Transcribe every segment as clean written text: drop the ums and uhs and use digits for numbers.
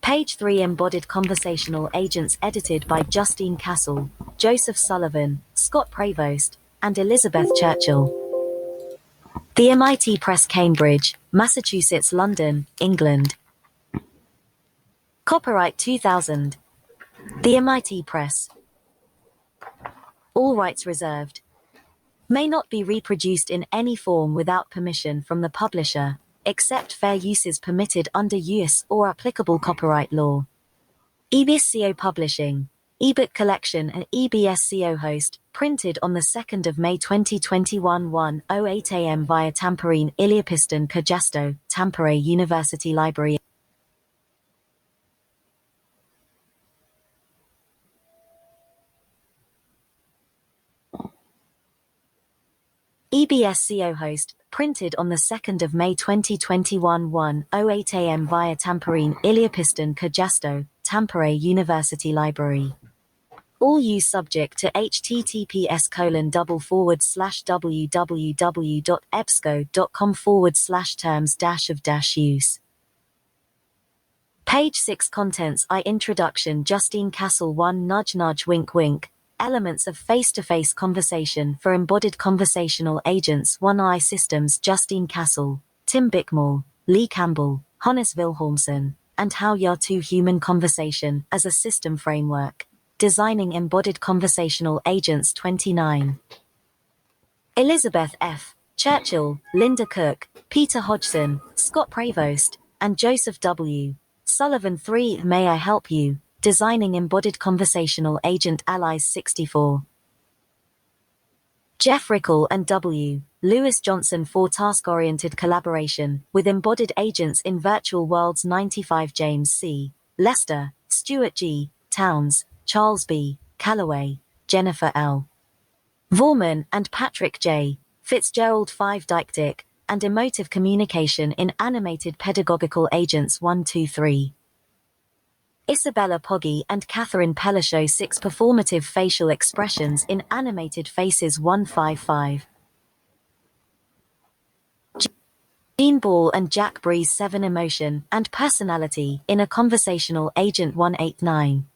Page 3 Embodied Conversational Agents edited by Justine Castle, Joseph Sullivan, Scott Prevost, and Elizabeth Churchill. The MIT Press, Cambridge, Massachusetts, London, England. Copyright 2000. The MIT Press. All rights reserved. May not be reproduced in any form without permission from the publisher, except fair uses permitted under US or applicable copyright law. EBSCO Publishing, ebook collection and EBSCO host, printed on the 2nd of May 2021 1:08 a.m. via Tamperine Iliapiston Kyrgyzsto, Tampere University Library. EBSCO host, printed on the 2nd of May 2021 1:08 a.m. via Tamperine Iliapiston Kyrgyzsto, Tampere University Library. All use subject to https://www.ebsco.com/terms-of-use. Page 6 Contents I Introduction Justine Castle 1 Nudge Nudge Wink Wink Elements of Face-to-Face Conversation for Embodied Conversational Agents 1I Systems Justine Castle, Tim Bickmore, Lee Campbell, Hannes Wilhelmsen, and How Ya2 Human Conversation as a System Framework. Designing Embodied Conversational Agents 29. Elizabeth F. Churchill, Linda Cook, Peter Hodgson, Scott Prevost, and Joseph W. Sullivan 3. May I Help You? Designing Embodied Conversational Agent Allies 64. Jeff Rickle and W. Lewis Johnson for Task-Oriented Collaboration with Embodied Agents in Virtual Worlds 95 James C. Lester, Stuart G. Towns, Charles B. Calloway, Jennifer L. Vorman and Patrick J. Fitzgerald 5 Didactic and Emotive Communication in Animated Pedagogical Agents 1-2-3. Isabella Poggi and Catherine Pellishow 6 Performative Facial Expressions in Animated Faces 155. Jean Ball and Jack Breeze 7 Emotion and Personality in a Conversational Agent 189.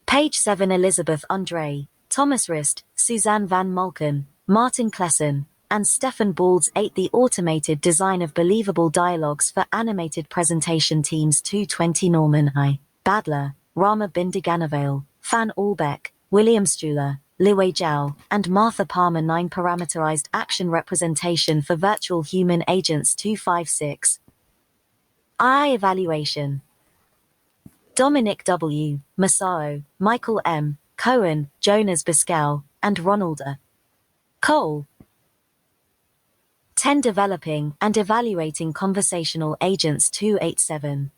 Page 7 Elizabeth Andre, Thomas Rist, Suzanne Van Malken, Martin Klesson, and Stefan Balds 8 The Automated Design of Believable Dialogues for Animated Presentation Teams 220 Norman I. Badler, Rama Bindiganavale, Fan Albeck, William Stuhler, Liwei Zhao, and Martha Palmer 9 Parameterized Action Representation for Virtual Human Agents 256. I Evaluation. Dominic W., Masao, Michael M., Cohen, Jonas Biscow, and Ronald A. Cole. 10 Developing and Evaluating Conversational Agents 287.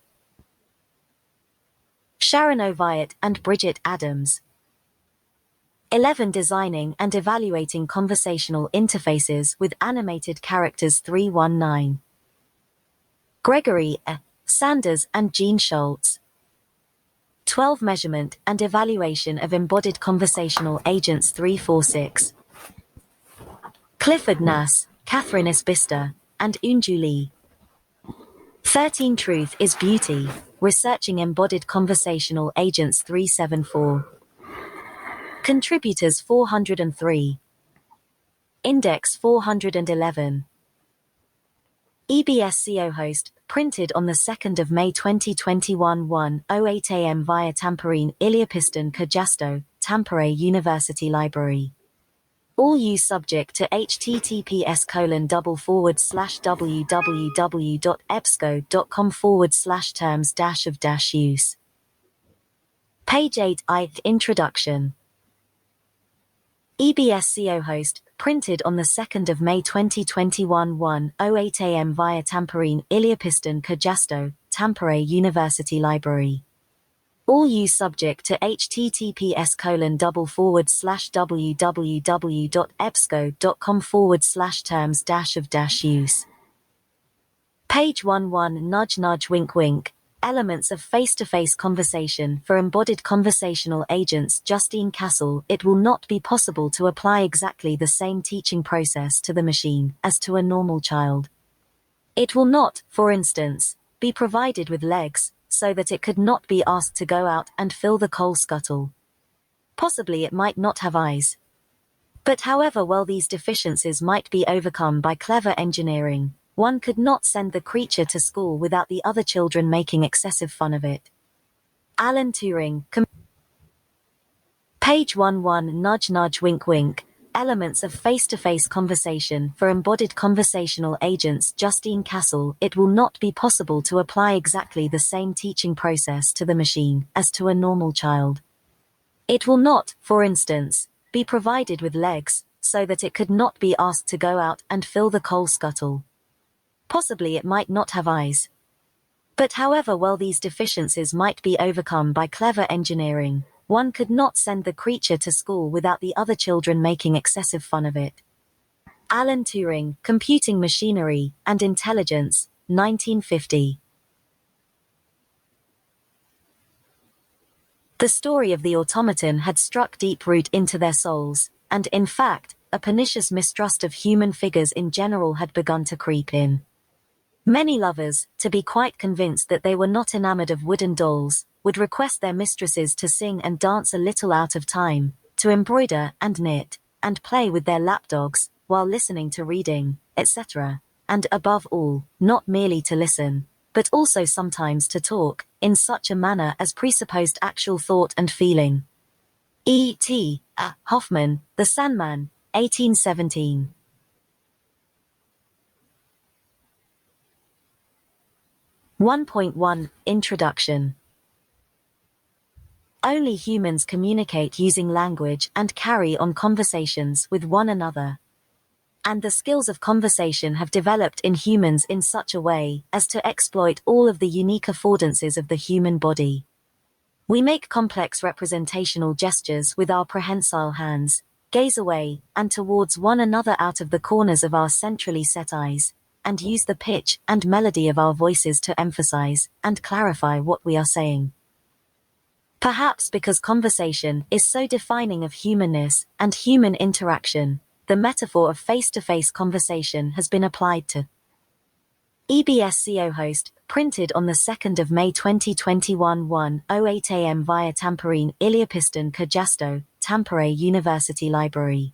Sharon Oviatt and Bridget Adams. 11 Designing and Evaluating Conversational Interfaces with Animated Characters 319. Gregory A. Sanders and Jean Schultz. 12 Measurement and Evaluation of Embodied Conversational Agents 346. Clifford Nass, Catherine Isbister, and Unju Lee. 13 Truth is Beauty, Researching Embodied Conversational Agents 374. Contributors 403. Index 411. EBSCO host, printed on the 2nd of May 2021 1:08 a.m. via Tamperine Iliapiston Kyrgyzsto, Tampere University Library. All use subject to https://www.ebsco.com/terms-of-use. Page 8 Introduction. EBSCO host, printed on the 2nd of May 2021 1:08 a.m. via Tamperine Iliapiston Kyrgyzsto, Tampere University Library. All use subject to https://www.ebsco.com/terms-of-use. Page 11 Nudge Nudge Wink Wink Elements of face-to-face conversation for embodied conversational agents. Justine Castle. It will not be possible to apply exactly the same teaching process to the machine as to a normal child. It will not, for instance, be provided with legs, so that it could not be asked to go out and fill the coal scuttle. Possibly it might not have eyes. But however well these deficiencies might be overcome by clever engineering, one could not send the creature to school without the other children making excessive fun of it. Alan Turing. Page 11. Nudge nudge wink wink. Elements of face-to-face conversation for embodied conversational agents. Justine Castle. It will not be possible to apply exactly the same teaching process to the machine as to a normal child. It will not, for instance, be provided with legs, so that it could not be asked to go out and fill the coal scuttle. Possibly it might not have eyes. But however well these deficiencies might be overcome by clever engineering, one could not send the creature to school without the other children making excessive fun of it. Alan Turing. Computing Machinery and Intelligence, 1950. The story of the automaton had struck deep root into their souls, and in fact, a pernicious mistrust of human figures in general had begun to creep in. Many lovers, to be quite convinced that they were not enamored of wooden dolls, would request their mistresses to sing and dance a little out of time, to embroider and knit, and play with their lapdogs, while listening to reading, etc., and above all, not merely to listen, but also sometimes to talk, in such a manner as presupposed actual thought and feeling. E.T. Hoffman, The Sandman, 1817. 1.1 Introduction. Only humans communicate using language and carry on conversations with one another. And the skills of conversation have developed in humans in such a way as to exploit all of the unique affordances of the human body. We make complex representational gestures with our prehensile hands, gaze away and towards one another out of the corners of our centrally set eyes, and use the pitch and melody of our voices to emphasize and clarify what we are saying. Perhaps because conversation is so defining of humanness and human interaction, the metaphor of face-to-face conversation has been applied to EBSCO host, printed on the 2nd of May 2021 1:08 am via Tamperine Iliapiston Kajasto, Tampere University Library.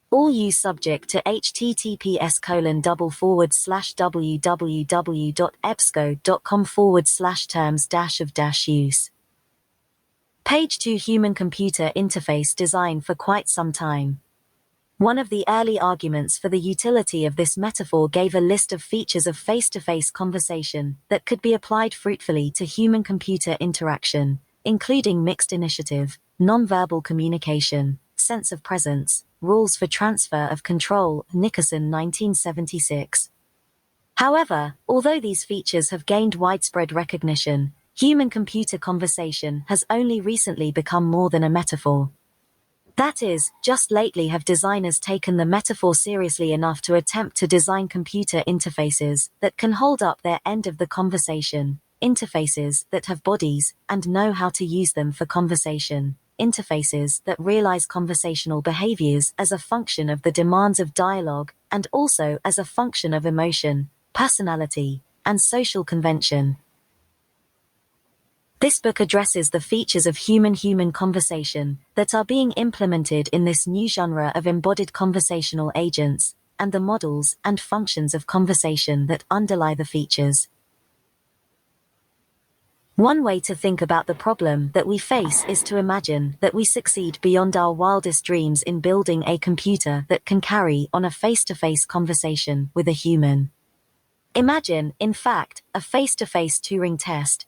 All use subject to https://www.ebsco.com/terms-of-use. Page 2. Human-computer interface design. For quite some time, one of the early arguments for the utility of this metaphor gave a list of features of face-to-face conversation that could be applied fruitfully to human-computer interaction, including mixed initiative, nonverbal communication, sense of presence, rules for transfer of control, Nickerson 1976. However, although these features have gained widespread recognition, human-computer conversation has only recently become more than a metaphor. That is, just lately have designers taken the metaphor seriously enough to attempt to design computer interfaces that can hold up their end of the conversation, interfaces that have bodies and know how to use them for conversation, interfaces that realize conversational behaviors as a function of the demands of dialogue and also as a function of emotion, personality, and social convention. This book addresses the features of human-human conversation that are being implemented in this new genre of embodied conversational agents, and the models and functions of conversation that underlie the features. One way to think about the problem that we face is to imagine that we succeed beyond our wildest dreams in building a computer that can carry on a face-to-face conversation with a human. Imagine, in fact, a face-to-face Turing test.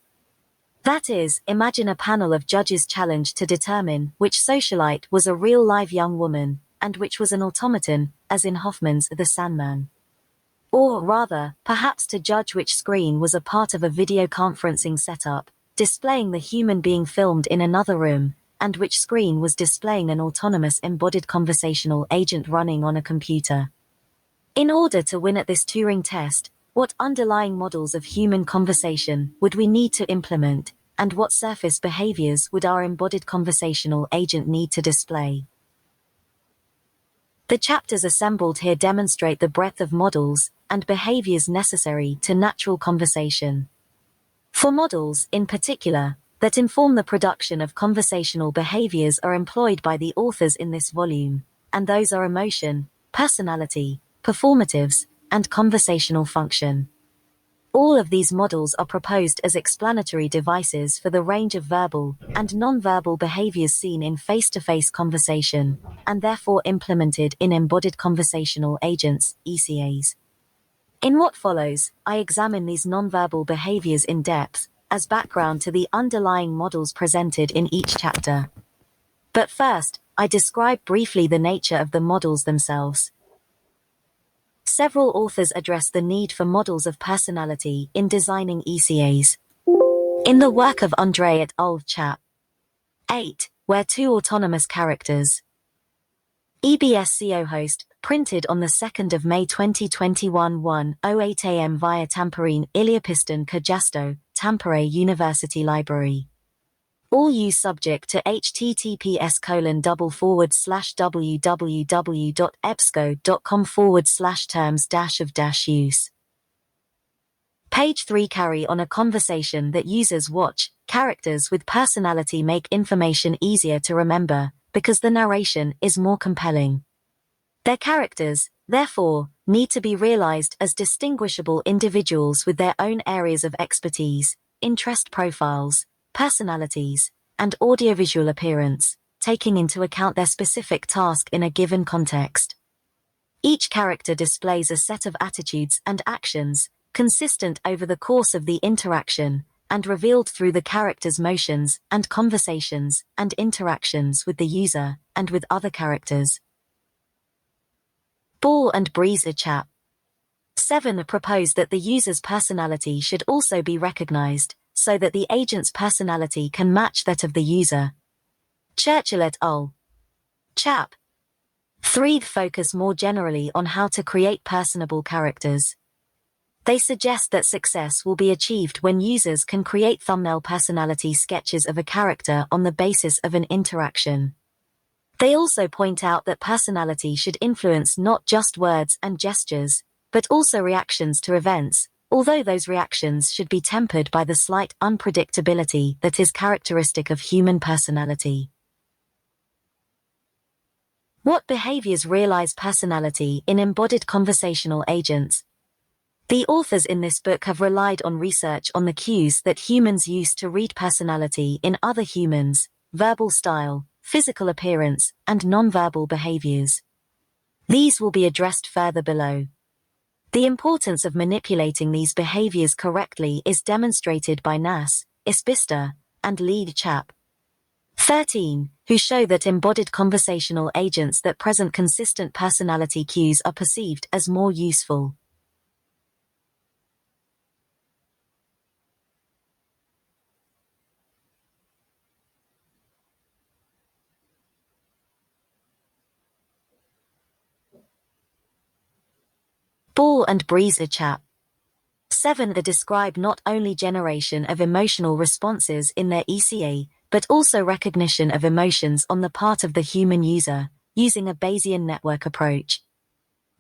That is, imagine a panel of judges challenged to determine which socialite was a real live young woman, and which was an automaton, as in Hoffman's The Sandman. Or rather, perhaps to judge which screen was a part of a video conferencing setup, displaying the human being filmed in another room, and which screen was displaying an autonomous embodied conversational agent running on a computer. In order to win at this Turing test, What underlying models of human conversation would we need to implement, and what surface behaviors would our embodied conversational agent need to display? The chapters assembled here demonstrate the breadth of models and behaviors necessary to natural conversation. For models, in particular, that inform the production of conversational behaviors are employed by the authors in this volume, and those are emotion, personality, performatives, and conversational function. All of these models are proposed as explanatory devices for the range of verbal and non-verbal behaviors seen in face-to-face conversation, and therefore implemented in embodied conversational agents, ECAs. In what follows, I examine these non-verbal behaviors in depth, as background to the underlying models presented in each chapter. But first, I describe briefly the nature of the models themselves. Several authors address the need for models of personality in designing ECAs. In the work of Andre et al. Chap. 8, where two autonomous characters. EBSCO host, printed on the 2nd of May 2021 1:08 am via Tamperine Iliapiston Kajasto, Tampere University Library. All use subject to https://www.ebsco.com/terms-of-use. Page 3 carry on a conversation that uses watch characters with personality make information easier to remember, because the narration is more compelling. Their characters, therefore, need to be realized as distinguishable individuals with their own areas of expertise, interest profiles, personalities, and audiovisual appearance, taking into account their specific task in a given context. Each character displays a set of attitudes and actions, consistent over the course of the interaction, and revealed through the character's motions and conversations and interactions with the user and with other characters. Ball and Breeze Chap. 7 propose that the user's personality should also be recognized, so that the agent's personality can match that of the user. Churchill et al. Chap. 3 focus more generally on how to create personable characters. They suggest that success will be achieved when users can create thumbnail personality sketches of a character on the basis of an interaction. They also point out that personality should influence not just words and gestures, but also reactions to events, although those reactions should be tempered by the slight unpredictability that is characteristic of human personality. What behaviors realize personality in embodied conversational agents? The authors in this book have relied on research on the cues that humans use to read personality in other humans, verbal style, physical appearance, and nonverbal behaviors. These will be addressed further below. The importance of manipulating these behaviors correctly is demonstrated by Nass, Isbister, and Lead Chap. 13, who show that embodied conversational agents that present consistent personality cues are perceived as more useful. Ball and Breeze Chap. 7 describe not only generation of emotional responses in their ECA, but also recognition of emotions on the part of the human user, using a Bayesian network approach.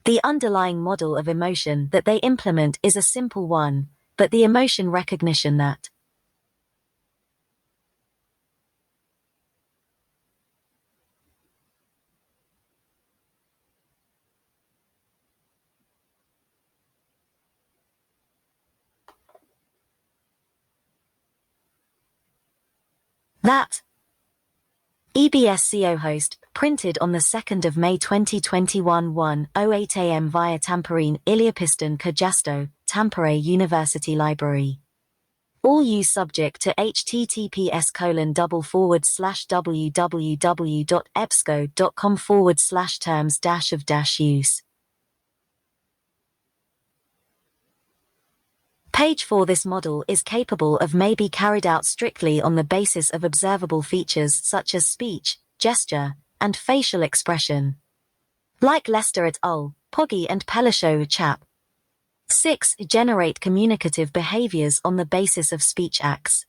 The underlying model of emotion that they implement is a simple one, but the emotion recognition that EBSCO host, printed on the 2nd of May 2021 1:08 am via Tamperine Iliapiston Kajasto, Tampere University Library. All use subject to https://www.ebsco.com/terms-of-use. Page 4. This model is capable of may be carried out strictly on the basis of observable features such as speech, gesture, and facial expression. Like Lester et al., Poggi and Pellishow Chap. 6. Generate communicative behaviors on the basis of speech acts.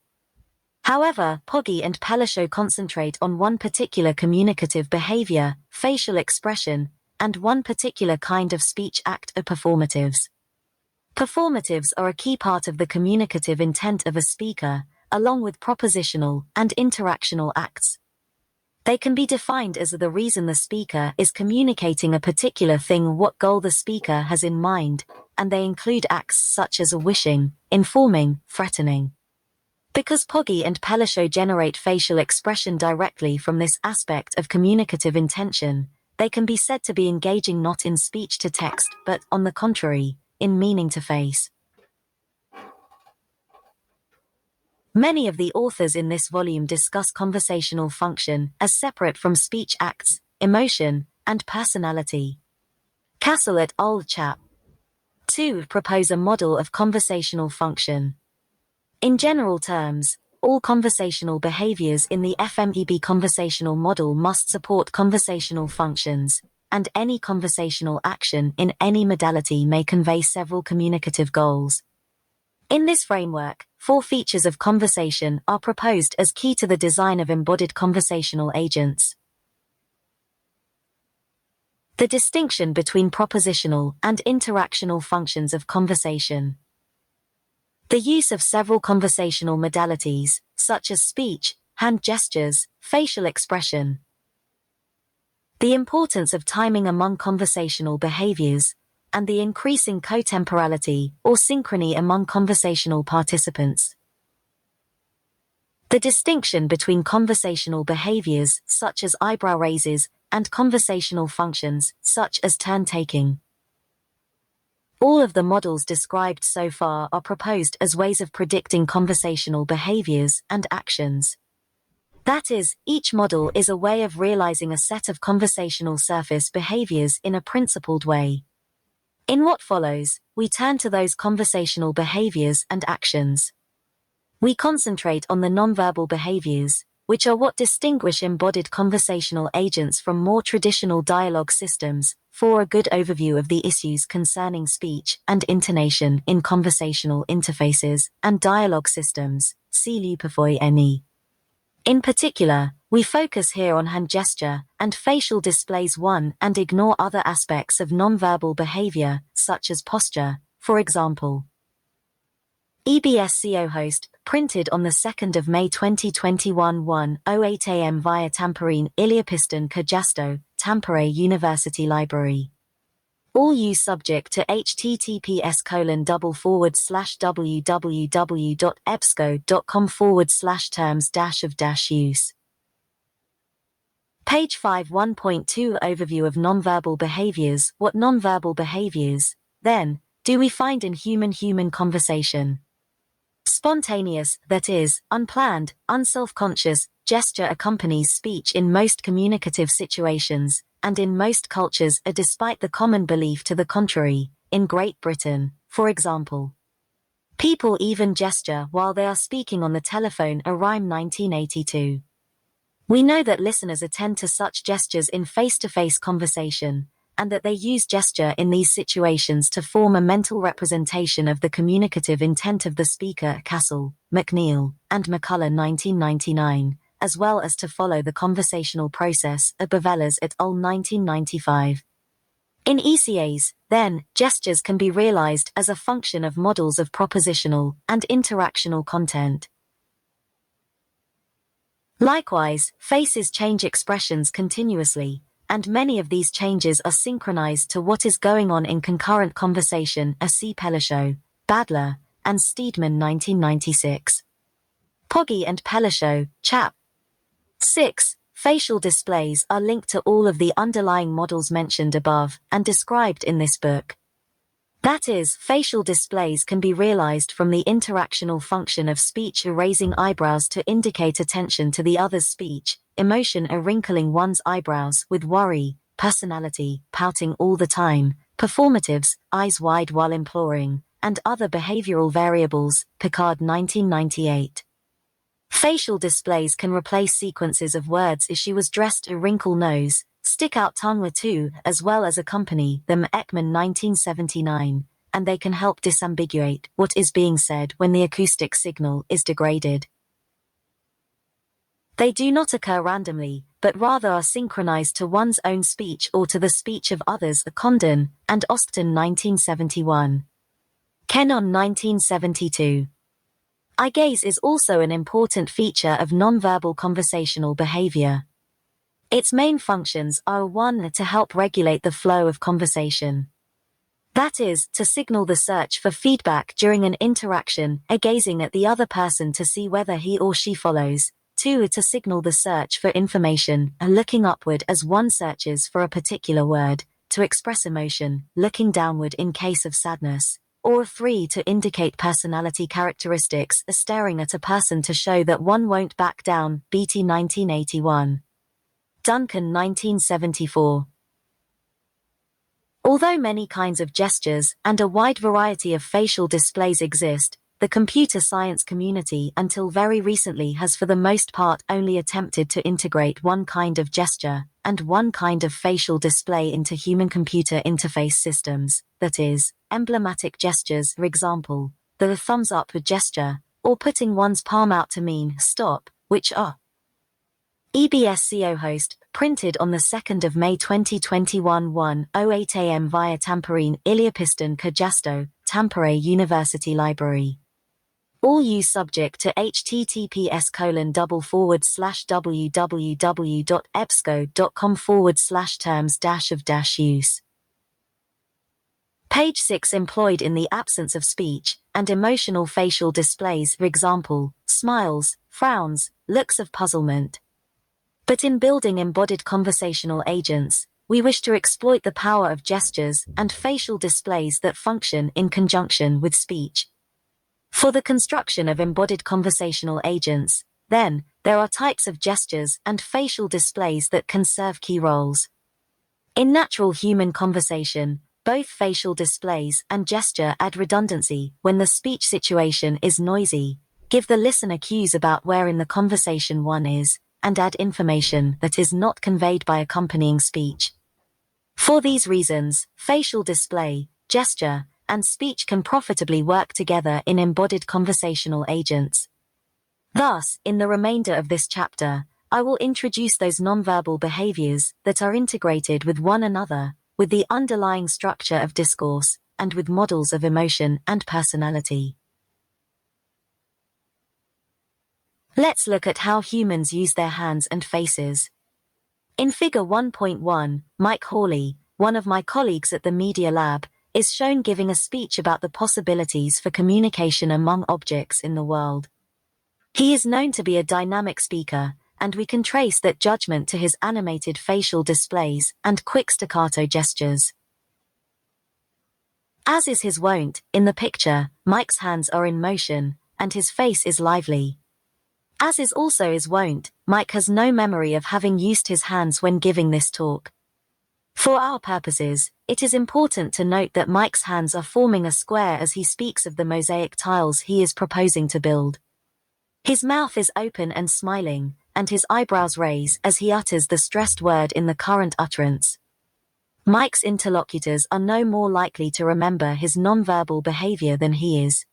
However, Pogge and Pellishow concentrate on one particular communicative behavior, facial expression, and one particular kind of speech act or performatives. Performatives are a key part of the communicative intent of a speaker, along with propositional and interactional acts. They can be defined as the reason the speaker is communicating a particular thing, what goal the speaker has in mind, and they include acts such as wishing, informing, threatening. Because Pogge and Pellishow generate facial expression directly from this aspect of communicative intention, they can be said to be engaging not in speech to text but, on the contrary, in meaning to face. Many of the authors in this volume discuss conversational function as separate from speech acts, emotion, and personality. Castle et al. Chap. 2 propose a model of conversational function. In general terms, all conversational behaviors in the FMEB conversational model must support conversational functions, and any conversational action in any modality may convey several communicative goals. In this framework, 4 features of conversation are proposed as key to the design of embodied conversational agents. The distinction between propositional and interactional functions of conversation. The use of several conversational modalities, such as speech, hand gestures, facial expression. The importance of timing among conversational behaviors, and the increasing cotemporality or synchrony among conversational participants. The distinction between conversational behaviors, such as eyebrow raises, and conversational functions, such as turn-taking. All of the models described so far are proposed as ways of predicting conversational behaviors and actions. That is, each model is a way of realizing a set of conversational surface behaviors in a principled way. In what follows, we turn to those conversational behaviors and actions. We concentrate on the nonverbal behaviors, which are what distinguish embodied conversational agents from more traditional dialogue systems, for a good overview of the issues concerning speech and intonation in conversational interfaces and dialogue systems. See Luperfoy NE. In particular, we focus here on hand gesture and facial displays and ignore other aspects of nonverbal behavior, such as posture, for example. EBSCO host, printed on the 2nd of May 2021 1:08 am via Tamperine Iliapiston Kajasto, Tampere University Library. All use subject to https://www.ebsco.com/terms-of-use. Page 5 1.2 Overview of nonverbal behaviors. What nonverbal behaviors, then, do we find in human-human conversation? Spontaneous, that is, unplanned, unself-conscious, gesture accompanies speech in most communicative situations, and in most cultures despite the common belief to the contrary. In Great Britain, for example, people even gesture while they are speaking on the telephone. A Rhyme 1982. We know that listeners attend to such gestures in face-to-face conversation, and that they use gesture in these situations to form a mental representation of the communicative intent of the speaker. Castle, McNeil, and McCullough 1999, as well as to follow the conversational process. Bavelas et al. 1995. In ECAs, then, gestures can be realized as a function of models of propositional and interactional content. Likewise, faces change expressions continuously, and many of these changes are synchronized to what is going on in concurrent conversation. C. Pellishow, Badler, and Steedman 1996. Pogge and Pellishow, Chap. 6. Facial displays are linked to all of the underlying models mentioned above and described in this book. That is, facial displays can be realized from the interactional function of speech, raising eyebrows to indicate attention to the other's speech, emotion, wrinkling one's eyebrows with worry, personality, pouting all the time, performatives, eyes wide while imploring, and other behavioral variables. Picard 1998. Facial displays can replace sequences of words. She was dressed, a wrinkle nose, stick out tongue too, as well as accompany them. Ekman 1979. and they can help disambiguate what is being said when the acoustic signal is degraded. They do not occur randomly, but rather are synchronized to one's own speech or to the speech of others. Condon and Austin 1971. Kennon 1972. Eye gaze is also an important feature of nonverbal conversational behavior. Its main functions are 1. To help regulate the flow of conversation. That is, to signal the search for feedback during an interaction, gazing at the other person to see whether he or she follows. 2. To signal the search for information, looking upward as one searches for a particular word, to express emotion, looking downward in case of sadness. Or 3. To indicate personality characteristics, staring at a person to show that one won't back down. Beatty 1981. Duncan 1974. Although many kinds of gestures and a wide variety of facial displays exist, the computer science community until very recently has for the most part only attempted to integrate one kind of gesture and one kind of facial display into human-computer interface systems, that is, emblematic gestures, for example, the thumbs-up gesture, or putting one's palm out to mean stop, which are EBSCO host, printed on the 2nd of May 2021 1:08 a.m. via Tamperine Iliopiston Kajasto, Tampere University Library. All use subject to https://www.ebsco.com/terms-of-use. Page 6. Employed in the absence of speech and emotional facial displays, for example, smiles, frowns, looks of puzzlement. But in building embodied conversational agents, we wish to exploit the power of gestures and facial displays that function in conjunction with speech. For the construction of embodied conversational agents, then, there are types of gestures and facial displays that can serve key roles. In natural human conversation, both facial displays and gesture add redundancy when the speech situation is noisy, give the listener cues about where in the conversation one is, and add information that is not conveyed by accompanying speech. For these reasons, facial display, gesture, and speech can profitably work together in embodied conversational agents. Thus, in the remainder of this chapter, I will introduce those nonverbal behaviors that are integrated with one another, with the underlying structure of discourse, and with models of emotion and personality. Let's look at how humans use their hands and faces. In Figure 1.1, Mike Hawley, one of my colleagues at the Media Lab, is shown giving a speech about the possibilities for communication among objects in the world. He is known to be a dynamic speaker, and we can trace that judgment to his animated facial displays and quick staccato gestures. As is his wont, in the picture, Mike's hands are in motion, and his face is lively. As is also his wont, Mike has no memory of having used his hands when giving this talk. For our purposes, it is important to note that Mike's hands are forming a square as he speaks of the mosaic tiles he is proposing to build. His mouth is open and smiling, and his eyebrows raise as he utters the stressed word in the current utterance. Mike's interlocutors are no more likely to remember his nonverbal behavior than he is.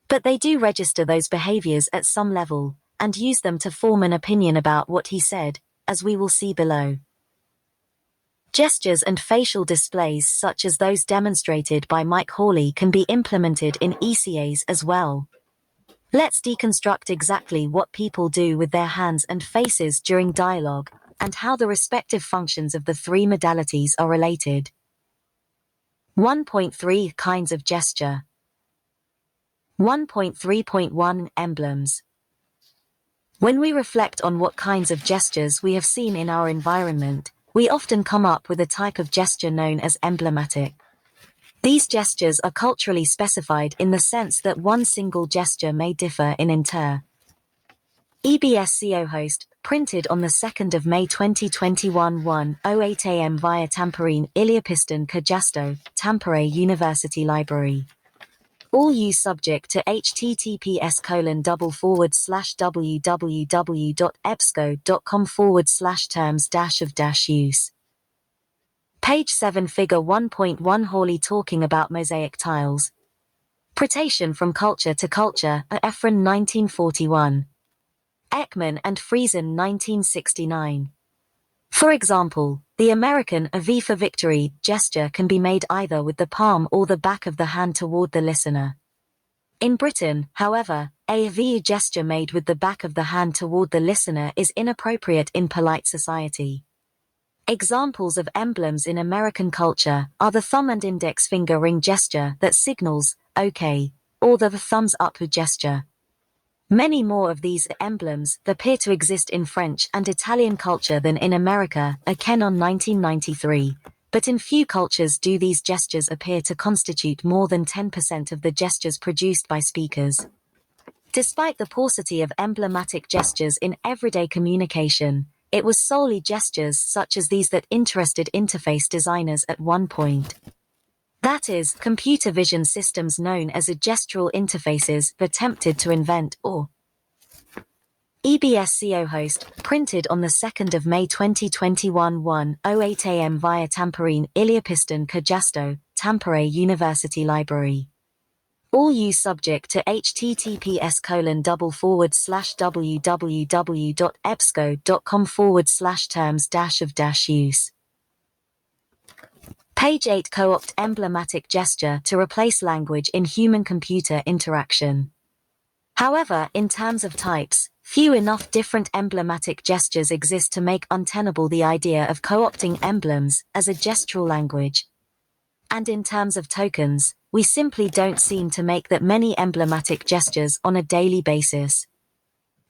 But they do register those behaviors at some level, and use them to form an opinion about what he said, as we will see below. Gestures and facial displays such as those demonstrated by Mike Hawley can be implemented in ECAs as well. Let's deconstruct exactly what people do with their hands and faces during dialogue, and how the respective functions of the three modalities are related. 1.3 Kinds of gesture. 1.3.1 Emblems. When we reflect on what kinds of gestures we have seen in our environment, we often come up with a type of gesture known as emblematic. These gestures are culturally specified in the sense that one single gesture may differ in inter. EBSCO host, printed on the 2nd of May 2021 1:08 a.m. via Tamperine Iliopiston Kajasto, Tampere University Library. All use subject to https://www.ebsco.com/terms-of-use. Page 7 Figure 1.1 Hawley talking about mosaic tiles. Pretation from culture to culture, Efren 1941. Ekman and Friesen 1969. For example, the American "A V for Victory" gesture can be made either with the palm or the back of the hand toward the listener. In Britain, however, a V gesture made with the back of the hand toward the listener is inappropriate in polite society. Examples of emblems in American culture are the thumb and index finger ring gesture that signals "OK," or the thumbs up gesture. Many more of these emblems appear to exist in French and Italian culture than in America, Kenon 1993, but in few cultures do these gestures appear to constitute more than 10% of the gestures produced by speakers. Despite the paucity of emblematic gestures in everyday communication, it was solely gestures such as these that interested interface designers at one point. That is, computer vision systems known as gestural interfaces attempted to invent or EBSCO host, printed on the 2nd of May 2021 1:08 am via Tamperine Iliapiston Kajasto, Tampere University Library. All use subject to https://www.ebsco.com/terms-of-use. Page 8 Co-opt emblematic gesture to replace language in human-computer interaction. However, in terms of types, few enough different emblematic gestures exist to make untenable the idea of co-opting emblems as a gestural language. And in terms of tokens, we simply don't seem to make that many emblematic gestures on a daily basis.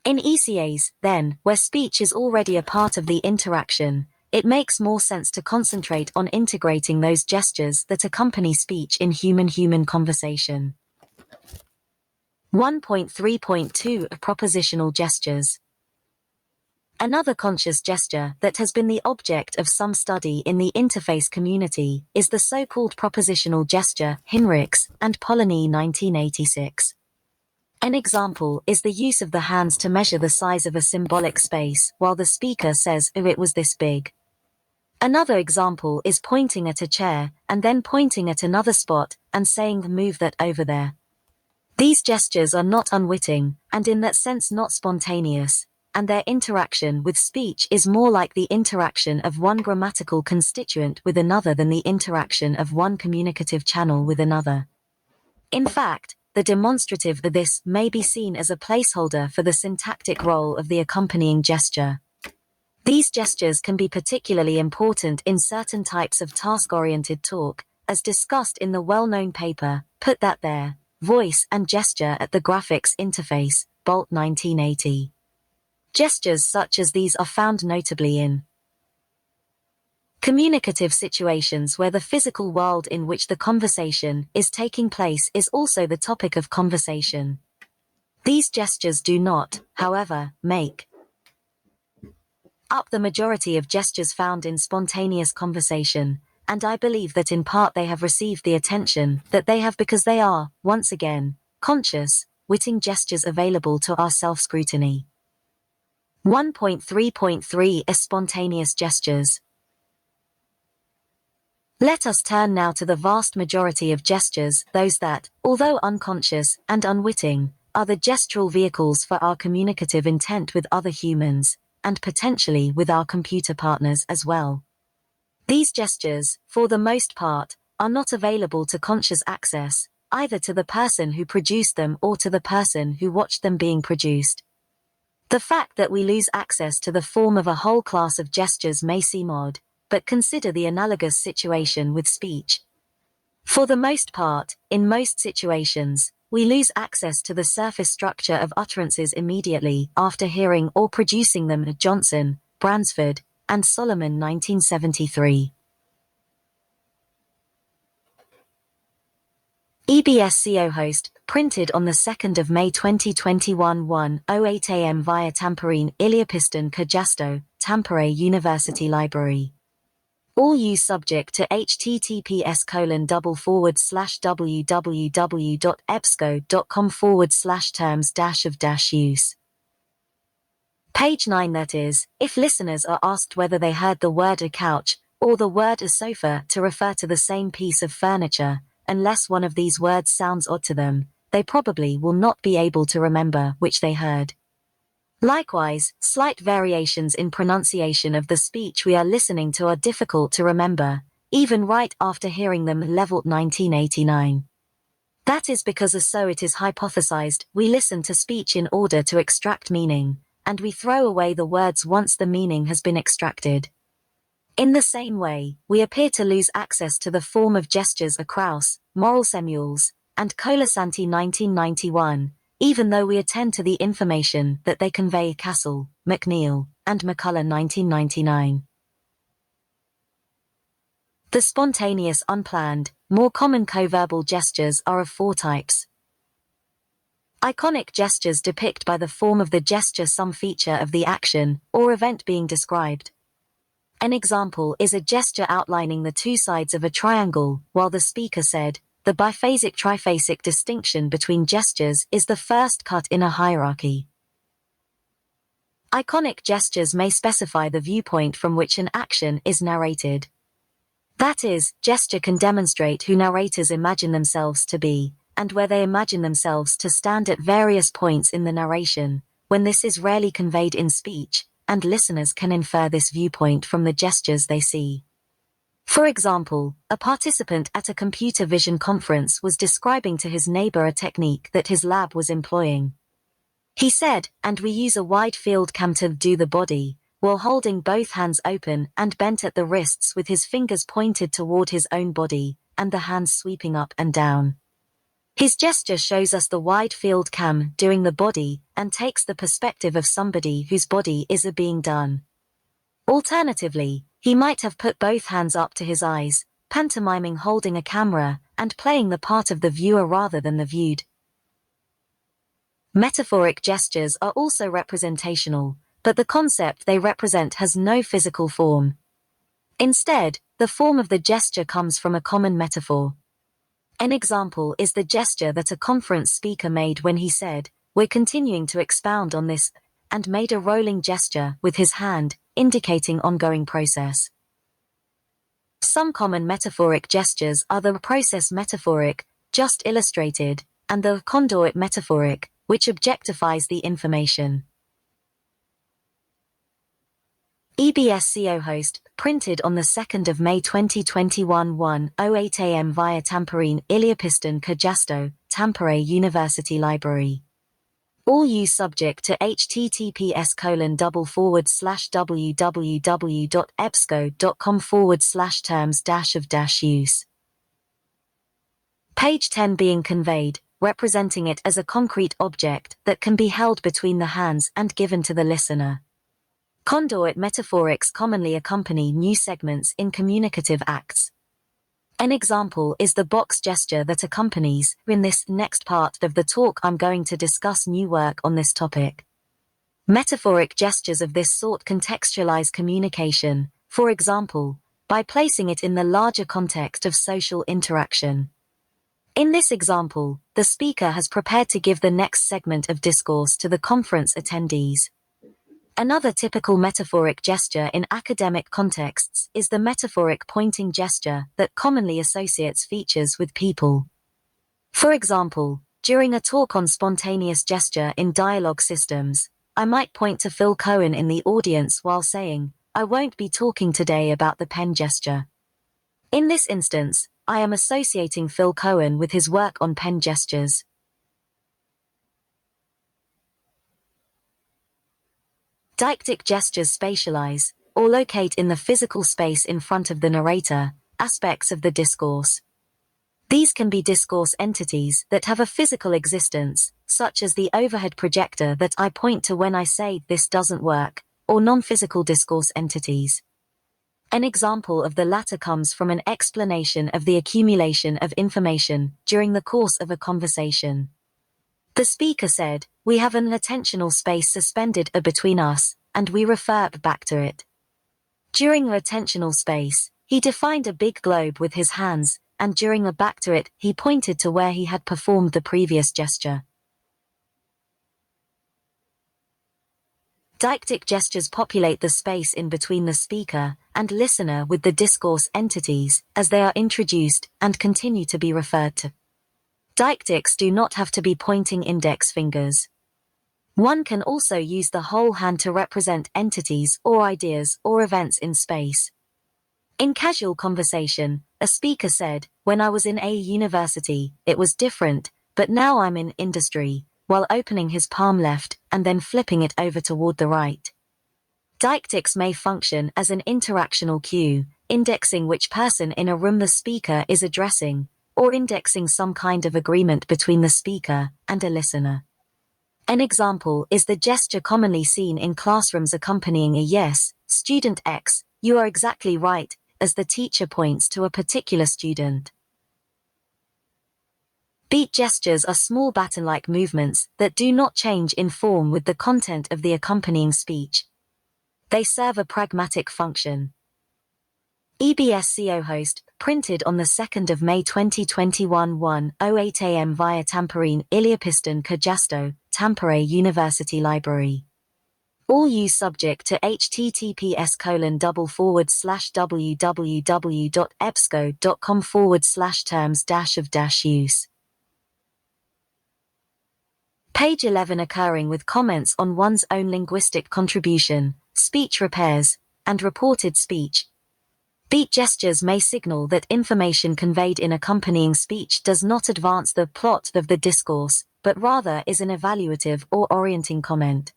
In ECAs, then, where speech is already a part of the interaction, it makes more sense to concentrate on integrating those gestures that accompany speech in human-human conversation. 1.3.2 Propositional gestures. Another conscious gesture that has been the object of some study in the interface community is the so-called propositional gesture, Hinrichs and Polanyi 1986. An example is the use of the hands to measure the size of a symbolic space while the speaker says, "Oh, it was this big." Another example is pointing at a chair and then pointing at another spot and saying, "Move that over there." These gestures are not unwitting, and in that sense not spontaneous, and their interaction with speech is more like the interaction of one grammatical constituent with another than the interaction of one communicative channel with another. In fact, the demonstrative of this may be seen as a placeholder for the syntactic role of the accompanying gesture. These gestures can be particularly important in certain types of task-oriented talk, as discussed in the well-known paper, Put That There, Voice and Gesture at the Graphics Interface, Bolt 1980. Gestures such as these are found notably in communicative situations where the physical world in which the conversation is taking place is also the topic of conversation. These gestures do not, however, make up the majority of gestures found in spontaneous conversation, and I believe that in part they have received the attention that they have because they are, once again, conscious, witting gestures available to our self-scrutiny. 1.3.3 Spontaneous gestures. Let us turn now to the vast majority of gestures, those that, although unconscious and unwitting, are the gestural vehicles for our communicative intent with other humans, and potentially with our computer partners as well. These gestures, for the most part, are not available to conscious access, either to the person who produced them or to the person who watched them being produced. The fact that we lose access to the form of a whole class of gestures may seem odd, but consider the analogous situation with speech. For the most part, in most situations, we lose access to the surface structure of utterances immediately after hearing or producing them. Johnson, Bransford, and Solomon 1973. EBSCO host, printed on the 2nd of May 2021 1:08 am via Tamperine Iliapiston Kajasto, Tampere University Library. All use subject to https://www.ebsco.com/terms-of-use. Page 9 That is, if listeners are asked whether they heard the word "a couch" or the word a sofa to refer to the same piece of furniture. Unless one of these words sounds odd to them, they probably will not be able to remember which they heard. Likewise, slight variations in pronunciation of the speech we are listening to are difficult to remember, even right after hearing them leveled 1989. That is because so it is hypothesized, we listen to speech in order to extract meaning, and we throw away the words once the meaning has been extracted. In the same way, we appear to lose access to the form of gestures Krauss, Moral Samuels, and Colasanti 1991, even though we attend to the information that they convey Castle, McNeil, and McCullough 1999. The spontaneous unplanned, more common coverbal gestures are of four types. Iconic gestures depict by the form of the gesture some feature of the action or event being described. An example is a gesture outlining the two sides of a triangle, while the speaker said, the biphasic-triphasic distinction between gestures is the first cut in a hierarchy. Iconic gestures may specify the viewpoint from which an action is narrated. That is, gesture can demonstrate who narrators imagine themselves to be, and where they imagine themselves to stand at various points in the narration, when this is rarely conveyed in speech, and listeners can infer this viewpoint from the gestures they see. For example, a participant at a computer vision conference was describing to his neighbor a technique that his lab was employing. He said, and we use a wide field cam to do the body, while holding both hands open and bent at the wrists with his fingers pointed toward his own body, and the hands sweeping up and down. His gesture shows us the wide field cam doing the body and takes the perspective of somebody whose body is being done. Alternatively, he might have put both hands up to his eyes, pantomiming holding a camera and playing the part of the viewer rather than the viewed. Metaphoric gestures are also representational, but the concept they represent has no physical form. Instead, the form of the gesture comes from a common metaphor. An example is the gesture that a conference speaker made when he said, "We're continuing to expound on this," and made a rolling gesture with his hand, indicating ongoing process. Some common metaphoric gestures are the process metaphoric, just illustrated, and the conduit metaphoric, which objectifies the information. EBSCO host, printed on the 2nd of May 2021 1:08 am via Tamperine Iliopiston Kajasto, Tampere University Library. All use subject to https://www.ebsco.com/terms-of-use. Page 10 being conveyed, representing it as a concrete object that can be held between the hands and given to the listener. Conduit metaphorics commonly accompany new segments in communicative acts. An example is the box gesture that accompanies, in this next part of the talk I'm going to discuss new work on this topic. Metaphoric gestures of this sort contextualize communication, for example, by placing it in the larger context of social interaction. In this example, the speaker has prepared to give the next segment of discourse to the conference attendees. Another typical metaphoric gesture in academic contexts is the metaphoric pointing gesture that commonly associates features with people. For example, during a talk on spontaneous gesture in dialogue systems, I might point to Phil Cohen in the audience while saying, "I won't be talking today about the pen gesture." In this instance, I am associating Phil Cohen with his work on pen gestures. Deictic gestures spatialize, or locate in the physical space in front of the narrator, aspects of the discourse. These can be discourse entities that have a physical existence, such as the overhead projector that I point to when I say "this doesn't work," or non-physical discourse entities. An example of the latter comes from an explanation of the accumulation of information during the course of a conversation. The speaker said, "We have an attentional space suspended between us, and we refer back to it." During the attentional space, he defined a big globe with his hands, and during a back to it, he pointed to where he had performed the previous gesture. Deictic gestures populate the space in between the speaker and listener with the discourse entities as they are introduced and continue to be referred to. Deictics do not have to be pointing index fingers. One can also use the whole hand to represent entities or ideas or events in space. In casual conversation, a speaker said, "When I was in a university, it was different, but now I'm in industry," while opening his palm left and then flipping it over toward the right. Deictics may function as an interactional cue, indexing which person in a room the speaker is addressing, or indexing some kind of agreement between the speaker and a listener. An example is the gesture commonly seen in classrooms accompanying a "yes, student X, you are exactly right," as the teacher points to a particular student. Beat gestures are small baton-like movements that do not change in form with the content of the accompanying speech. They serve a pragmatic function. EBSCO host, printed on the 2nd of May 2021 1:08 am via Tamperine Iliapiston Kajasto, Tampere University Library. All use subject to https://www.ebsco.com/terms-of-use. Page 11 occurring with comments on one's own linguistic contribution, speech repairs, and reported speech. Beat gestures may signal that information conveyed in accompanying speech does not advance the plot of the discourse, but rather is an evaluative or orienting comment.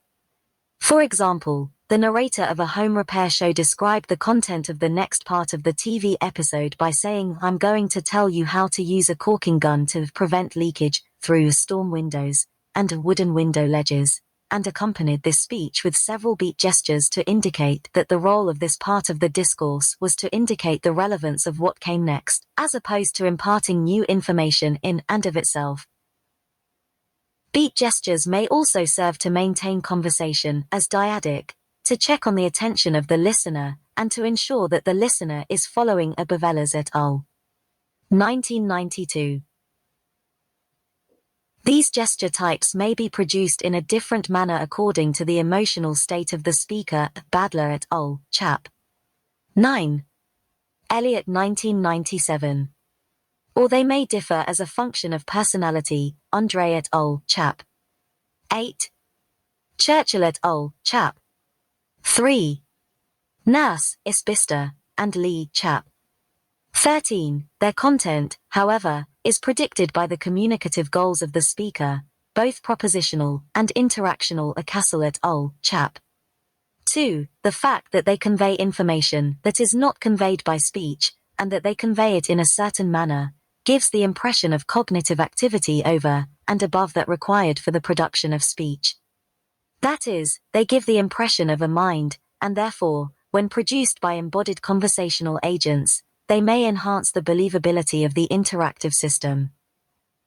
For example, the narrator of a home repair show described the content of the next part of the TV episode by saying, "I'm going to tell you how to use a caulking gun to prevent leakage through storm windows and wooden window ledges," and accompanied this speech with several beat gestures to indicate that the role of this part of the discourse was to indicate the relevance of what came next, as opposed to imparting new information in and of itself. Beat gestures may also serve to maintain conversation as dyadic, to check on the attention of the listener, and to ensure that the listener is following Abevelas et al. 1992. These gesture types may be produced in a different manner according to the emotional state of the speaker, Badler et al., Chap. 9. Elliott 1997. Or they may differ as a function of personality, Andre et al., Chap. 8. Churchill et al., Chap. 3. Nas, Isbister, and Lee, Chap. 13. Their content, however, is predicted by the communicative goals of the speaker, both propositional and interactional. Castle et al., Chap. 2. The fact that they convey information that is not conveyed by speech, and that they convey it in a certain manner, gives the impression of cognitive activity over and above that required for the production of speech. That is, they give the impression of a mind, and therefore, when produced by embodied conversational agents, they may enhance the believability of the interactive system.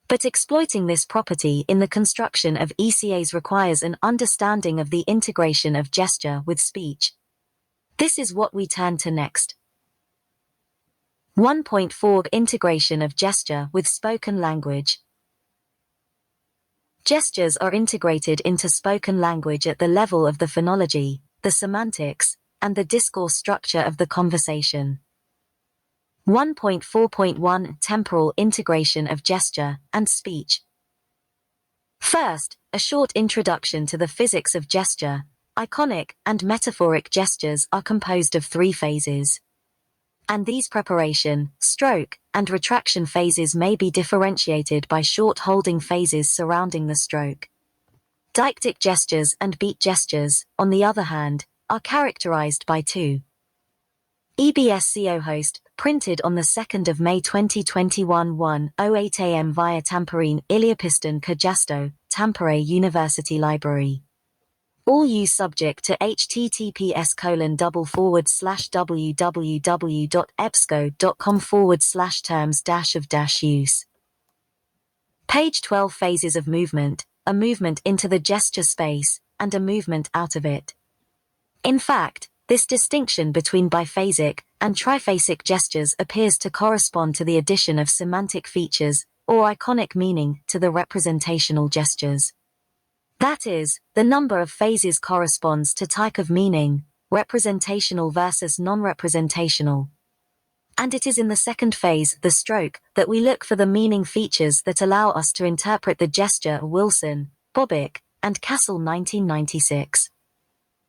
But exploiting this property in the construction of ECAs requires an understanding of the integration of gesture with speech. This is what we turn to next. 1.4 Integration of gesture with spoken language. Gestures are integrated into spoken language at the level of the phonology, the semantics, and the discourse structure of the conversation. 1.4.1 Temporal integration of gesture and speech. First, a short introduction to the physics of gesture. Iconic and metaphoric gestures are composed of 3 phases. And these preparation, stroke, and retraction phases may be differentiated by short holding phases surrounding the stroke. Deictic gestures and beat gestures, on the other hand, are characterized by 2. EBSCO host, printed on the 2nd of May 2021 1:08 am via Tamperine Iliapiston Kajasto, Tampere University Library. All use subject to https://www.ebsco.com/terms-of-use. Page 12 Phases of movement, a movement into the gesture space, and a movement out of it. In fact, this distinction between biphasic and triphasic gestures appears to correspond to the addition of semantic features, or iconic meaning, to the representational gestures. That is, the number of phases corresponds to type of meaning, representational versus non-representational. And it is in the second phase, the stroke, that we look for the meaning features that allow us to interpret the gesture. Wilson, Bobick, and Castle 1996.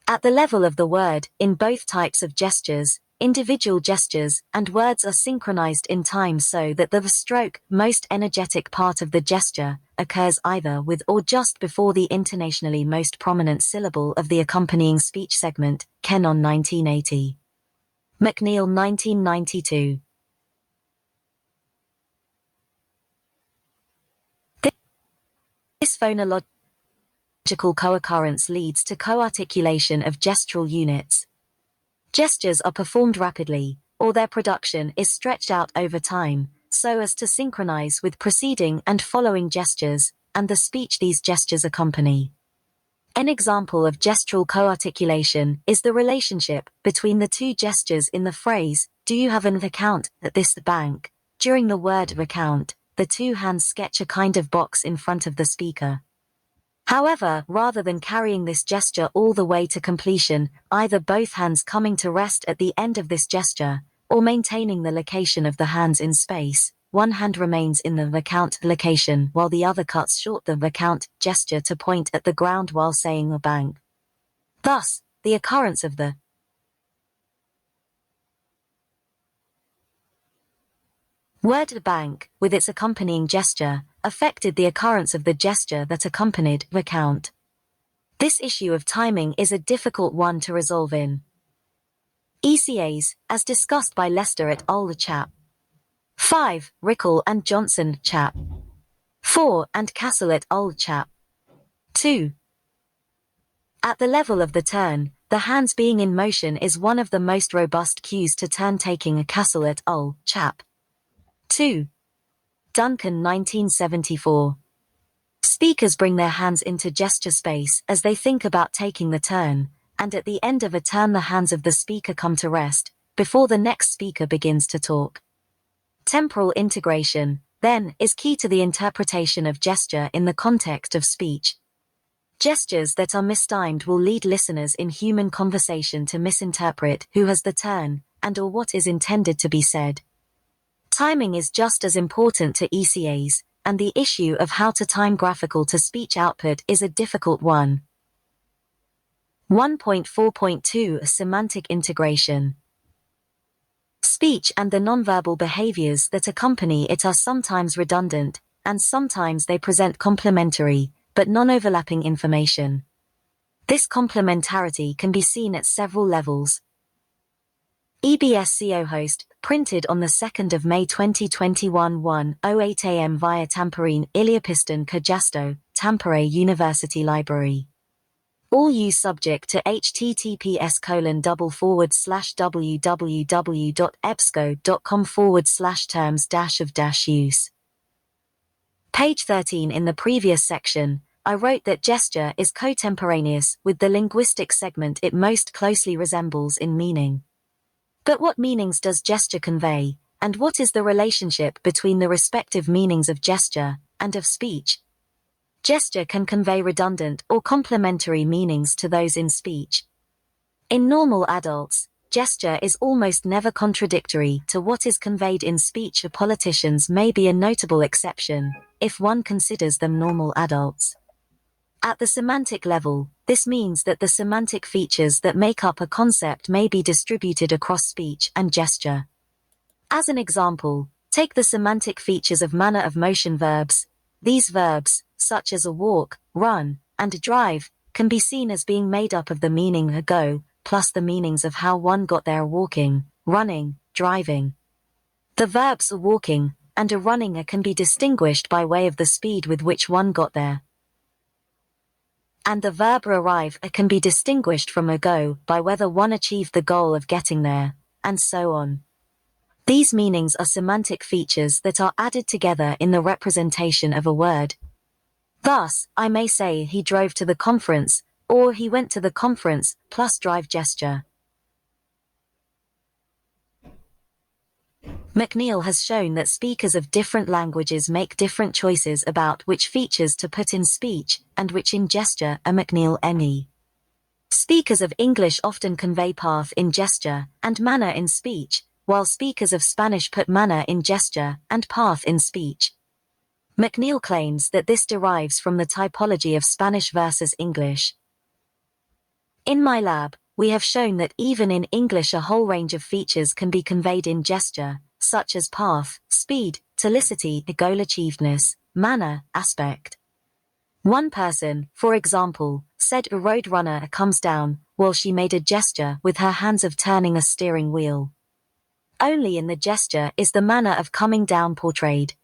At the level of the word, in both types of gestures, individual gestures and words are synchronized in time so that the stroke, most energetic part of the gesture, occurs either with or just before the intonationally most prominent syllable of the accompanying speech segment. Kennon 1980. McNeil 1992. This phonological co-occurrence leads to co-articulation of gestural units. Gestures are performed rapidly, or their production is stretched out over time, so as to synchronize with preceding and following gestures, and the speech these gestures accompany. An example of gestural co-articulation is the relationship between the two gestures in the phrase, "Do you have an account at this bank?" During the word recount, the two hands sketch a kind of box in front of the speaker. However, rather than carrying this gesture all the way to completion, either both hands coming to rest at the end of this gesture, or maintaining the location of the hands in space, one hand remains in the recount location while the other cuts short the recount gesture to point at the ground while saying a bank. Thus, the occurrence of the word bank, with its accompanying gesture, affected the occurrence of the gesture that accompanied recount. This issue of timing is a difficult one to resolve in ECAs, as discussed by Lester et al. Chap. 5, Rickle and Johnson Chap. 4, and Castle et al. Chap. 2. At the level of the turn, the hands being in motion is one of the most robust cues to turn, taking a Castle et al. Chap. 2. Duncan 1974. Speakers bring their hands into gesture space as they think about taking the turn, and at the end of a turn the hands of the speaker come to rest, before the next speaker begins to talk. Temporal integration, then, is key to the interpretation of gesture in the context of speech. Gestures that are mistimed will lead listeners in human conversation to misinterpret who has the turn, and or what is intended to be said. Timing is just as important to ECAs, and the issue of how to time graphical to speech output is a difficult one. 1.4.2 Semantic integration. Speech and the nonverbal behaviors that accompany it are sometimes redundant, and sometimes they present complementary, but non-overlapping information. This complementarity can be seen at several levels. EBSCO host, printed on the 2nd of May 2021 1:08 am via Tamperine, Iliopiston Kajasto, Tampere University Library. All use subject to https://www.ebsco.com/terms-of-use. Page 13. In the previous section, I wrote that gesture is cotemporaneous with the linguistic segment it most closely resembles in meaning. But what meanings does gesture convey, and what is the relationship between the respective meanings of gesture and of speech? Gesture can convey redundant or complementary meanings to those in speech. In normal adults, gesture is almost never contradictory to what is conveyed in speech. Politicians may be a notable exception, if one considers them normal adults. At the semantic level, this means that the semantic features that make up a concept may be distributed across speech and gesture. As an example, take the semantic features of manner of motion verbs. These verbs, such as a walk, run, and drive, can be seen as being made up of the meaning go, plus the meanings of how one got there: walking, running, driving. The verbs a walking and a running can be distinguished by way of the speed with which one got there. And the verb arrive can be distinguished from a go by whether one achieved the goal of getting there, and so on. These meanings are semantic features that are added together in the representation of a word. Thus, I may say he drove to the conference, or he went to the conference, plus drive gesture. McNeill has shown that speakers of different languages make different choices about which features to put in speech and which in gesture. A McNeill ME. Speakers of English often convey path in gesture and manner in speech, while speakers of Spanish put manner in gesture and path in speech. McNeill claims that this derives from the typology of Spanish versus English. In my lab, we have shown that even in English a whole range of features can be conveyed in gesture, such as path, speed, telicity, goal achievedness, manner, aspect. One person, for example, said a road runner comes down, while she made a gesture with her hands of turning a steering wheel. Only in the gesture is the manner of coming down portrayed.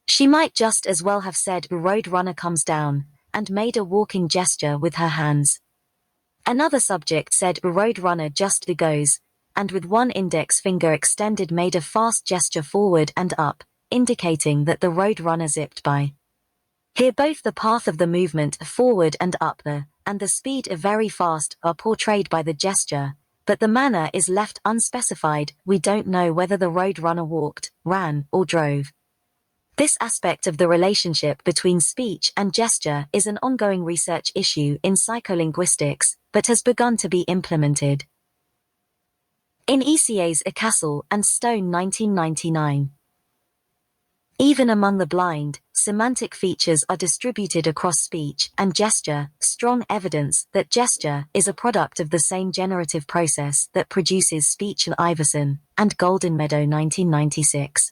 She might just as well have said a road runner comes down, and made a walking gesture with her hands. Another subject said a road runner just goes, and with one index finger extended made a fast gesture forward and up, indicating that the road runner zipped by. Here both the path of the movement forward and up and the speed of very fast are portrayed by the gesture, but the manner is left unspecified. We don't know whether the road runner walked, ran, or drove. This aspect of the relationship between speech and gesture is an ongoing research issue in psycholinguistics, but has begun to be implemented. In ECA's A Castle and Stone 1999. Even among the blind, semantic features are distributed across speech and gesture, strong evidence that gesture is a product of the same generative process that produces speech. Iverson and Golden Meadow 1996.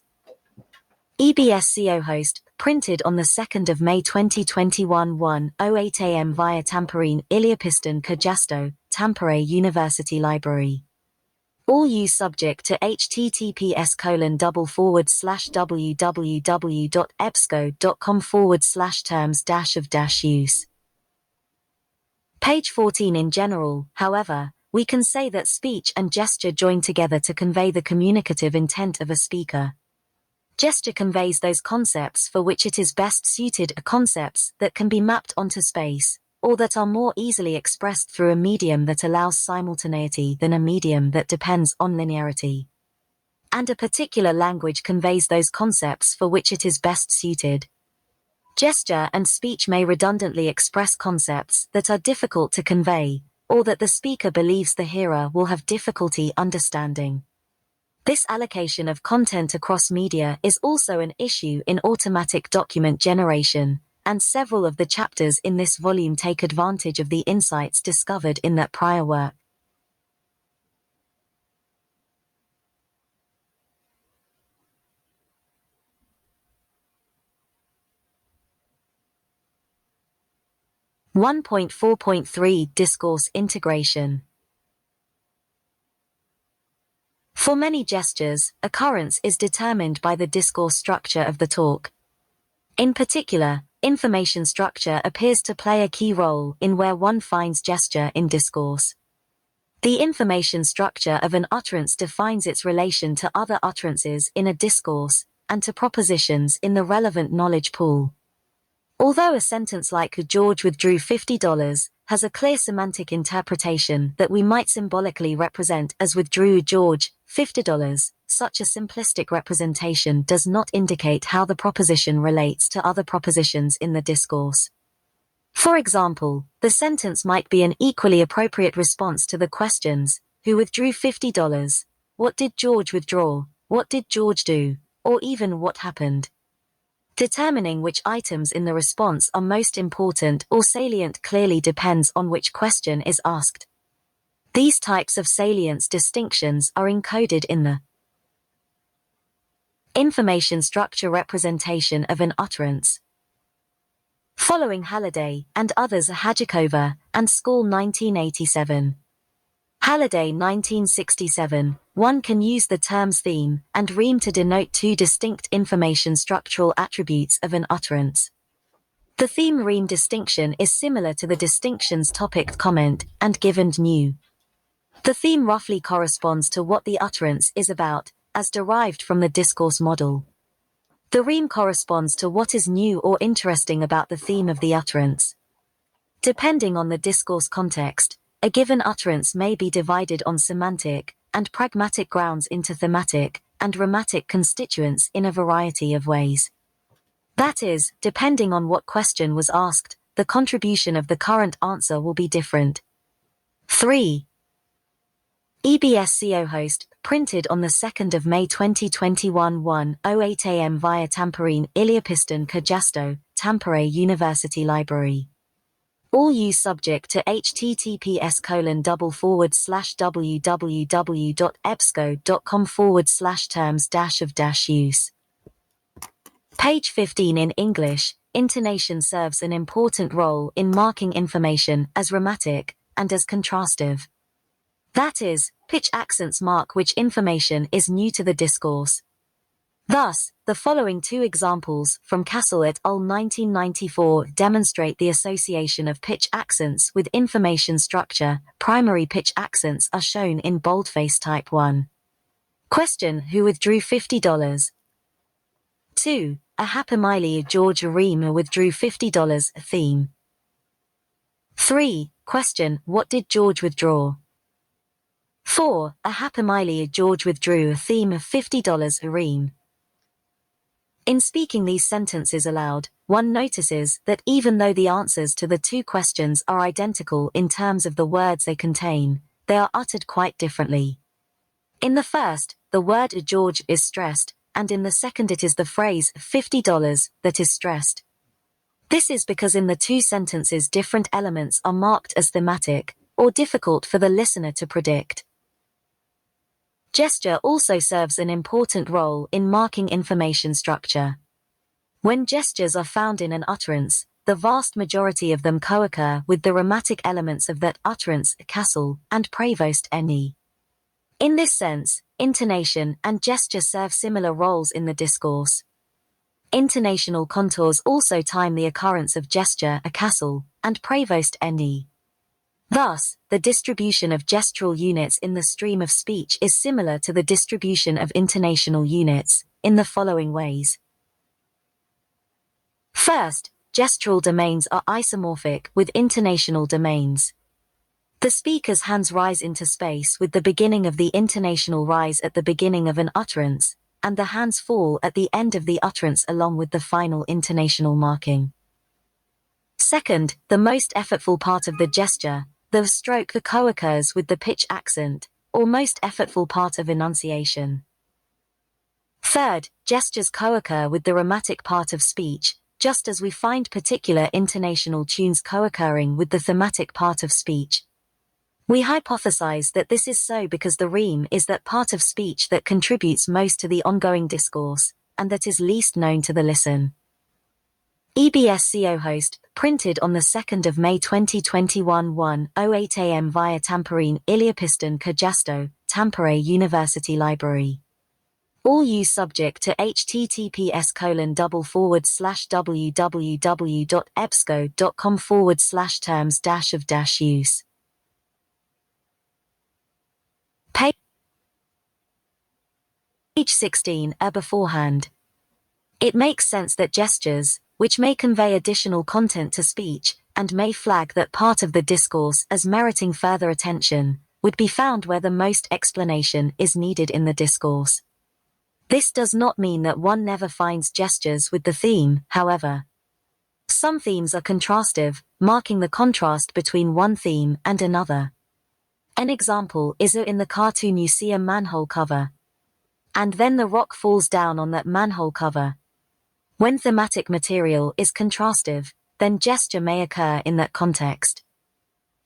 EBSCO host, printed on the 2nd of May 2021 1:08 am via Tamperine Iliopiston Kajasto, Tampere University Library. All use subject to https://www.ebsco.com/terms-of-use. Page 14. In general, however, we can say that speech and gesture join together to convey the communicative intent of a speaker. Gesture conveys those concepts for which it is best suited, concepts that can be mapped onto space, or that are more easily expressed through a medium that allows simultaneity than a medium that depends on linearity. And a particular language conveys those concepts for which it is best suited. Gesture and speech may redundantly express concepts that are difficult to convey, or that the speaker believes the hearer will have difficulty understanding. This allocation of content across media is also an issue in automatic document generation, and several of the chapters in this volume take advantage of the insights discovered in that prior work. (1.4.3) Discourse integration. For many gestures, occurrence is determined by the discourse structure of the talk. In particular, information structure appears to play a key role in where one finds gesture in discourse. The information structure of an utterance defines its relation to other utterances in a discourse, and to propositions in the relevant knowledge pool. Although a sentence like "George withdrew $50" has a clear semantic interpretation that we might symbolically represent as "withdrew George $50", such a simplistic representation does not indicate how the proposition relates to other propositions in the discourse. For example, the sentence might be an equally appropriate response to the questions, "Who withdrew $50? What did George withdraw? What did George do? Or even what happened?" Determining which items in the response are most important or salient clearly depends on which question is asked. These types of salience distinctions are encoded in the information structure representation of an utterance. Following Halliday and others, Hadjikova and School 1987. Halliday 1967. One can use the terms theme and rhyme to denote two distinct information structural attributes of an utterance. The theme-rhyme distinction is similar to the distinctions topic, comment, and give and new. The theme roughly corresponds to what the utterance is about, as derived from the discourse model. The rhyme corresponds to what is new or interesting about the theme of the utterance. Depending on the discourse context, a given utterance may be divided on semantic and pragmatic grounds into thematic and rhammatic constituents in a variety of ways. That is, depending on what question was asked, the contribution of the current answer will be different. 3. EBSCO host, printed on the 2nd of May 2021 1:08 am via Tamperine Iliapiston Kajasto, Tampere University Library. All use subject to https://www.ebsco.com/terms-of-use. Page 15 in English, intonation serves an important role in marking information as rhammatic and as contrastive. That is, pitch accents mark which information is new to the discourse. Thus, the following two examples from Castle et al. 1994 demonstrate the association of pitch accents with information structure. Primary pitch accents are shown in boldface type 1. Question: who withdrew $50? 2. A happy Miley George Ream withdrew $50 theme. 3. Question: what did George withdraw? 4. A happy Miley George withdrew a theme of $50 Ream. In speaking these sentences aloud, one notices that even though the answers to the two questions are identical in terms of the words they contain, they are uttered quite differently. In the first, the word George is stressed, and in the second it is the phrase $50 that is stressed. This is because in the two sentences different elements are marked as thematic, or difficult for the listener to predict. Gesture also serves an important role in marking information structure. When gestures are found in an utterance, the vast majority of them co-occur with the rhammatic elements of that utterance, Castle, and Prevost NE. In this sense, intonation and gesture serve similar roles in the discourse. Intonational contours also time the occurrence of gesture, a Castle, and Prevost NE. Thus, the distribution of gestural units in the stream of speech is similar to the distribution of intonational units, in the following ways. First, gestural domains are isomorphic with intonational domains. The speaker's hands rise into space with the beginning of the intonational rise at the beginning of an utterance, and the hands fall at the end of the utterance along with the final intonational marking. Second, the most effortful part of the gesture, the stroke, co-occurs with the pitch accent, or most effortful part of enunciation. Third, gestures co-occur with the rhammatic part of speech, just as we find particular intonational tunes co-occurring with the thematic part of speech. We hypothesize that this is so because the rime is that part of speech that contributes most to the ongoing discourse, and that is least known to the listen. EBSCO host, printed on the 2nd of May 2021 1:08 am via Tamperine Iliapiston Kajasto, Tampere University Library. All use subject to https://www.ebsco.com/terms-of-use. Page 16 beforehand. It makes sense that gestures, which may convey additional content to speech, and may flag that part of the discourse as meriting further attention, would be found where the most explanation is needed in the discourse. This does not mean that one never finds gestures with the theme, however. Some themes are contrastive, marking the contrast between one theme and another. An example is in the cartoon you see a manhole cover. And then the rock falls down on that manhole cover. When thematic material is contrastive, then gesture may occur in that context.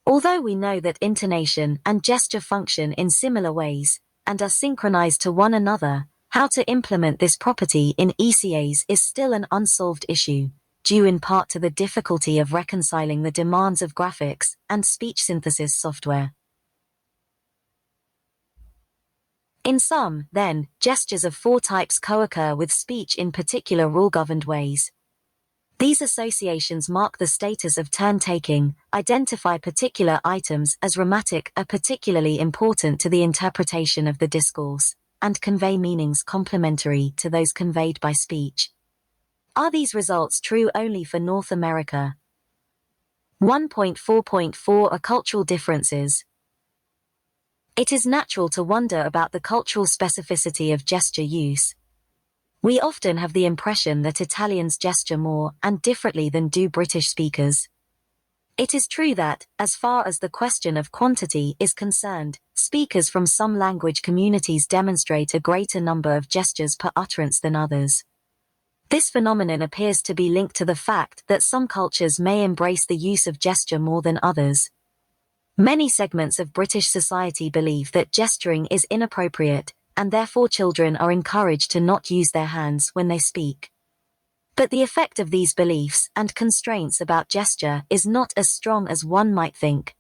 Although we know that intonation and gesture function in similar ways, and are synchronized to one another, how to implement this property in ECAs is still an unsolved issue, due in part to the difficulty of reconciling the demands of graphics and speech synthesis software. In some, then, gestures of four types co-occur with speech in particular rule-governed ways. These associations mark the status of turn-taking, identify particular items as rhammatic, are particularly important to the interpretation of the discourse, and convey meanings complementary to those conveyed by speech. Are these results true only for North America? 1.4.4 are cultural differences. It is natural to wonder about the cultural specificity of gesture use. We often have the impression that Italians gesture more and differently than do British speakers. It is true that, as far as the question of quantity is concerned, speakers from some language communities demonstrate a greater number of gestures per utterance than others. This phenomenon appears to be linked to the fact that some cultures may embrace the use of gesture more than others. Many segments of British society believe that gesturing is inappropriate, and therefore children are encouraged to not use their hands when they speak. But the effect of these beliefs and constraints about gesture is not as strong as one might think.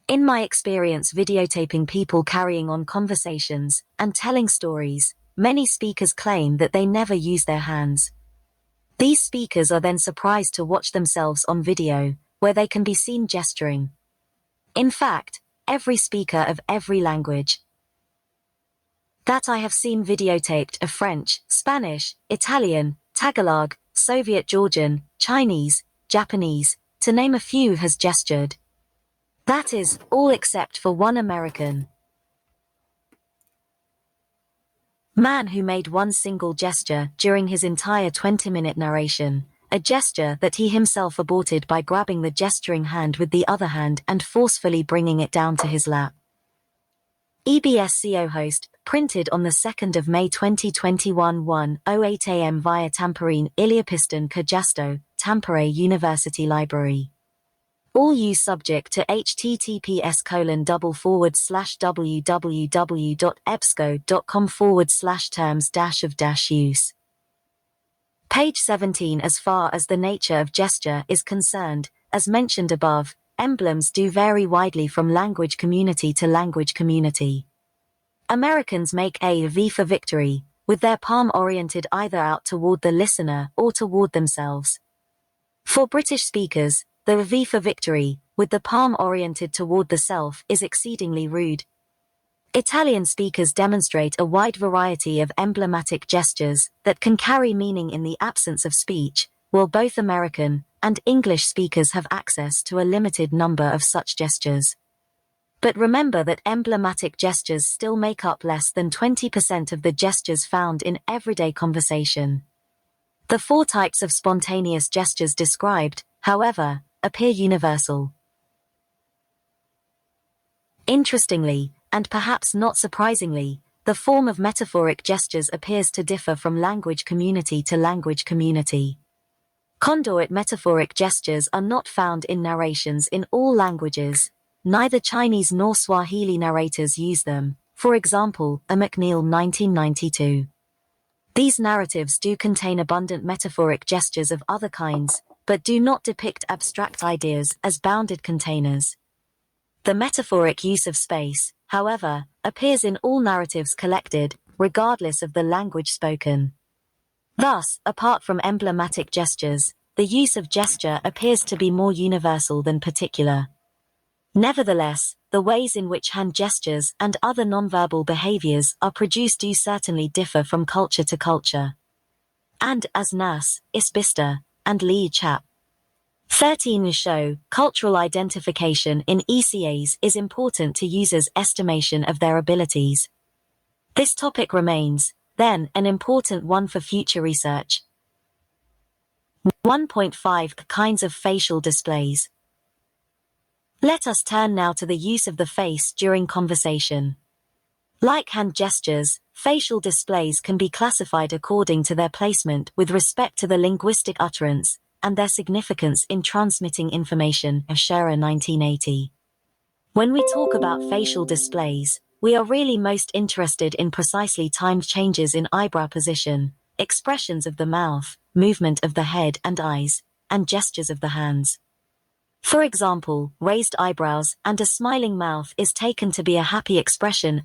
In my experience videotaping people carrying on conversations and telling stories, many speakers claim that they never use their hands. These speakers are then surprised to watch themselves on video, where they can be seen gesturing. In fact, every speaker of every language that I have seen videotaped of French, Spanish, Italian, Tagalog, Soviet Georgian, Chinese, Japanese, to name a few, has gestured. That is, all except for one American man who made one single gesture during his entire 20-minute narration, a gesture that he himself aborted by grabbing the gesturing hand with the other hand and forcefully bringing it down to his lap. EBS-CO host, printed on the 2nd of May 2021 1:08 am via Tamperine Iliapiston Kajasto, Tampere University Library. All use subject to https://www.ebsco.com/terms-of-use. Page 17. As far as the nature of gesture is concerned, as mentioned above, emblems do vary widely from language community to language community. Americans make a V for victory, with their palm oriented either out toward the listener or toward themselves. For British speakers, the V for victory, with the palm oriented toward the self, is exceedingly rude. Italian speakers demonstrate a wide variety of emblematic gestures that can carry meaning in the absence of speech, while both American and English speakers have access to a limited number of such gestures. But remember that emblematic gestures still make up less than 20% of the gestures found in everyday conversation. The 4 types of spontaneous gestures described, however, appear universal. Interestingly, and perhaps not surprisingly, the form of metaphoric gestures appears to differ from language community to language community. Conduit metaphoric gestures are not found in narrations in all languages. Neither Chinese nor Swahili narrators use them, for example, a McNeil 1992. These narratives do contain abundant metaphoric gestures of other kinds, but do not depict abstract ideas as bounded containers. The metaphoric use of space, however, appears in all narratives collected, regardless of the language spoken. Thus, apart from emblematic gestures, the use of gesture appears to be more universal than particular. Nevertheless, the ways in which hand gestures and other nonverbal behaviors are produced do certainly differ from culture to culture. And, as Nass, Isbister, and Lee Chap 13 show, cultural identification in ECAs is important to users' estimation of their abilities. This topic remains, then, an important one for future research. 1.5 Kinds of facial displays. Let us turn now to the use of the face during conversation. Like hand gestures, facial displays can be classified according to their placement with respect to the linguistic utterance and their significance in transmitting information, Scherer 1980. When we talk about facial displays, we are really most interested in precisely timed changes in eyebrow position, expressions of the mouth, movement of the head and eyes, and gestures of the hands. For example, raised eyebrows and a smiling mouth is taken to be a happy expression,